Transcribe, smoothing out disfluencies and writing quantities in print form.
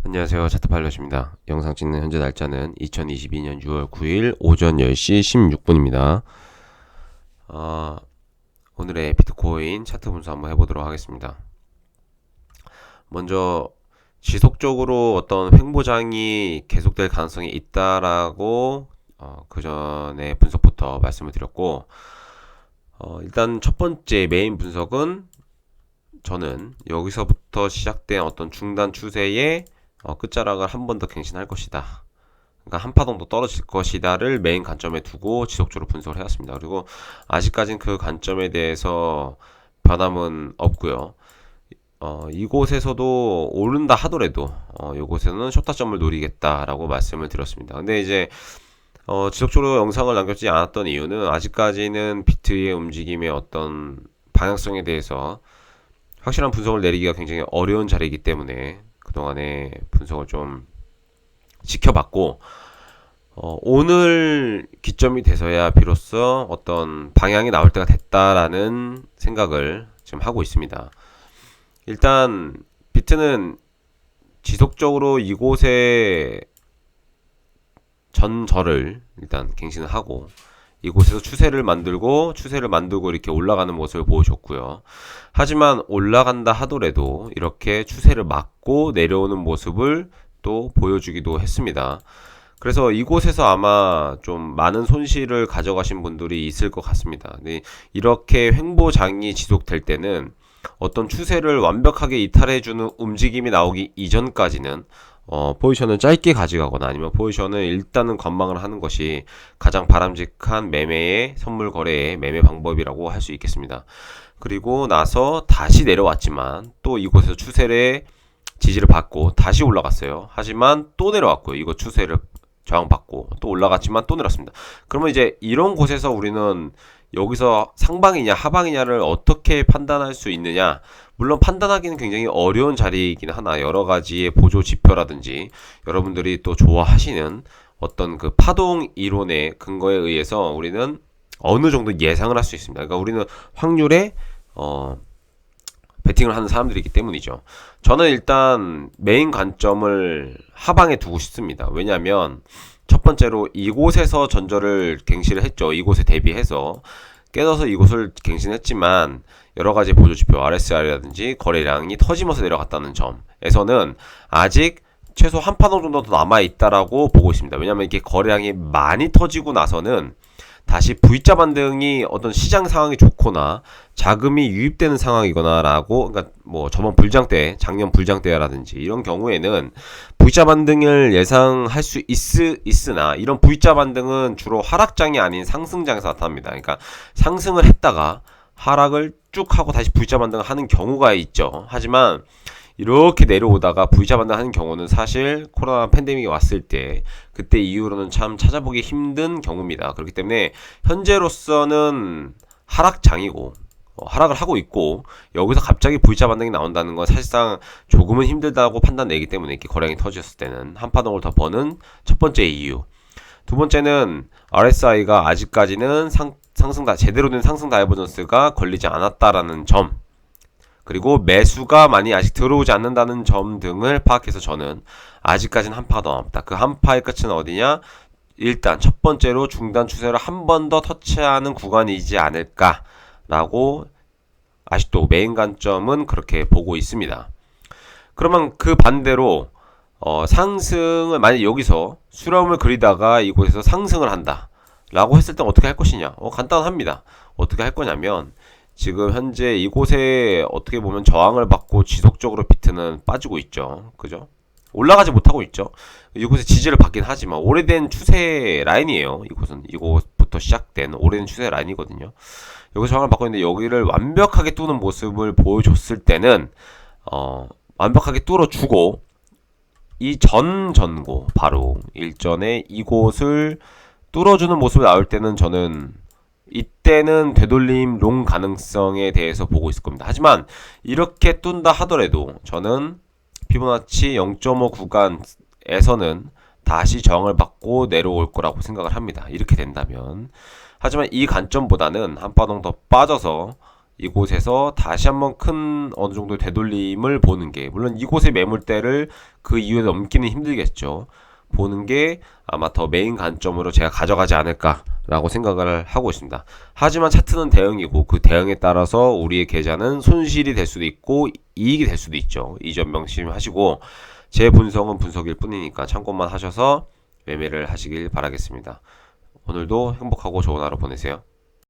안녕하세요. 차트파일럿입니다. 영상 찍는 현재 날짜는 2022년 6월 9일 오전 10시 16분입니다. 오늘의 비트코인 차트 분석 한번 해보도록 하겠습니다. 먼저 지속적으로 어떤 횡보장이 계속될 가능성이 있다라고 그 전에 분석부터 말씀을 드렸고, 일단 첫 번째 메인 분석은 저는 여기서부터 시작된 어떤 중단 추세의 끝자락을 한 번 더 갱신할 것이다. 그러니까 한 파동 더 떨어질 것이다를 메인 관점에 두고 지속적으로 분석을 해왔습니다. 그리고 아직까진 그 관점에 대해서 변함은 없고요. 이곳에서도 오른다 하더라도 이곳에서는 숏타점을 노리겠다라고 말씀을 드렸습니다. 근데 이제 지속적으로 영상을 남겼지 않았던 이유는 아직까지는 비트의 움직임의 어떤 방향성에 대해서 확실한 분석을 내리기가 굉장히 어려운 자리이기 때문에 그동안의 분석을 좀 지켜봤고, 오늘 기점이 돼서야 비로소 어떤 방향이 나올 때가 됐다라는 생각을 지금 하고 있습니다. 일단 비트는 지속적으로 이곳에 전저를 일단 갱신을 하고 이곳에서 추세를 만들고 이렇게 올라가는 모습을 보여줬고요. 하지만 올라간다 하더라도 이렇게 추세를 막고 내려오는 모습을 또 보여주기도 했습니다. 그래서 이곳에서 아마 좀 많은 손실을 가져가신 분들이 있을 것 같습니다. 근데 이렇게 횡보장이 지속될 때는 어떤 추세를 완벽하게 이탈해주는 움직임이 나오기 이전까지는 포지션을 짧게 가져가거나 아니면 포지션을 일단은 관망을 하는 것이 가장 바람직한 매매의 선물 거래의 매매 방법이라고 할 수 있겠습니다. 그리고 나서 다시 내려왔지만 또 이곳에서 추세를 지지를 받고 다시 올라갔어요. 하지만 또 내려왔고요. 이거 추세를 저항받고 또 올라갔지만 또 내렸습니다. 그러면 이제 이런 곳에서 우리는 여기서 상방이냐 하방이냐를 어떻게 판단할 수 있느냐, 물론 판단하기는 굉장히 어려운 자리이긴 하나 여러 가지의 보조 지표라든지 여러분들이 또 좋아하시는 어떤 그 파동 이론의 근거에 의해서 우리는 어느 정도 예상을 할 수 있습니다. 그러니까 우리는 확률에 베팅을 하는 사람들이기 때문이죠. 저는 일단 메인 관점을 하방에 두고 싶습니다. 왜냐하면 첫 번째로 이곳에서 전저를 갱신을 했죠. 이곳에 대비해서 깨져서 이곳을 갱신했지만 여러가지 보조지표 RSI라든지 거래량이 터지면서 내려갔다는 점에서는 아직 최소 한 파동 정도 더 남아있다라고 보고 있습니다. 왜냐하면 이렇게 거래량이 많이 터지고 나서는 다시 V자 반등이 어떤 시장 상황이 좋거나 자금이 유입되는 상황이거나 라고, 그러니까 뭐 저번 불장 때, 작년 불장 때라든지 이런 경우에는 V자 반등을 예상할 수 있으나 이런 V자 반등은 주로 하락장이 아닌 상승장에서 나타납니다. 그러니까 상승을 했다가 하락을 쭉 하고 다시 V자 반등을 하는 경우가 있죠. 하지만 이렇게 내려오다가 V자 반등하는 경우는 사실 코로나 팬데믹이 왔을 때 그때 이후로는 참 찾아보기 힘든 경우입니다. 그렇기 때문에 현재로서는 하락장이고 하락을 하고 있고 여기서 갑자기 V자 반등이 나온다는 건 사실상 조금은 힘들다고 판단 내기 때문에 이렇게 거래량이 터졌을 때는 한파동을 더 버는 첫 번째 이유. 두 번째는 RSI가 아직까지는 제대로 된 상승 다이버전스가 걸리지 않았다라는 점, 그리고 매수가 많이 아직 들어오지 않는다는 점 등을 파악해서 저는 아직까지는 한파가 더 남았다. 그 한파의 끝은 어디냐? 일단 첫 번째로 중단 추세를 한 번 더 터치하는 구간이지 않을까라고 아직도 메인 관점은 그렇게 보고 있습니다. 그러면 그 반대로 상승을 만약 여기서 수렴을 그리다가 이곳에서 상승을 한다 라고 했을 때 어떻게 할 것이냐? 간단합니다. 어떻게 할 거냐면 지금 현재 이곳에 어떻게 보면 저항을 받고 지속적으로 비트는 빠지고 있죠. 그죠? 올라가지 못하고 있죠. 이곳에 지지를 받긴 하지만 오래된 추세 라인이에요. 이곳부터 시작된 오래된 추세 라인이거든요. 여기서 저항을 받고 있는데 여기를 완벽하게 뚫는 모습을 보여줬을 때는 완벽하게 뚫어주고 이 전고 바로 일전에 이곳을 뚫어주는 모습이 나올 때는 저는 이때는 되돌림 롱 가능성에 대해서 보고 있을 겁니다. 하지만 이렇게 뚫는다 하더라도 저는 피보나치 0.5 구간에서는 다시 저항을 받고 내려올 거라고 생각을 합니다. 이렇게 된다면. 하지만 이 관점보다는 한 파동 더 빠져서 이곳에서 다시 한번 큰 어느 정도 되돌림을 보는 게, 물론 이곳의 매물대를 그 이후에 넘기는 힘들겠죠. 보는 게 아마 더 메인 관점으로 제가 가져가지 않을까라고 생각을 하고 있습니다. 하지만 차트는 대응이고 그 대응에 따라서 우리의 계좌는 손실이 될 수도 있고 이익이 될 수도 있죠. 이 점 명심하시고, 제 분석은 분석일 뿐이니까 참고만 하셔서 매매를 하시길 바라겠습니다. 오늘도 행복하고 좋은 하루 보내세요.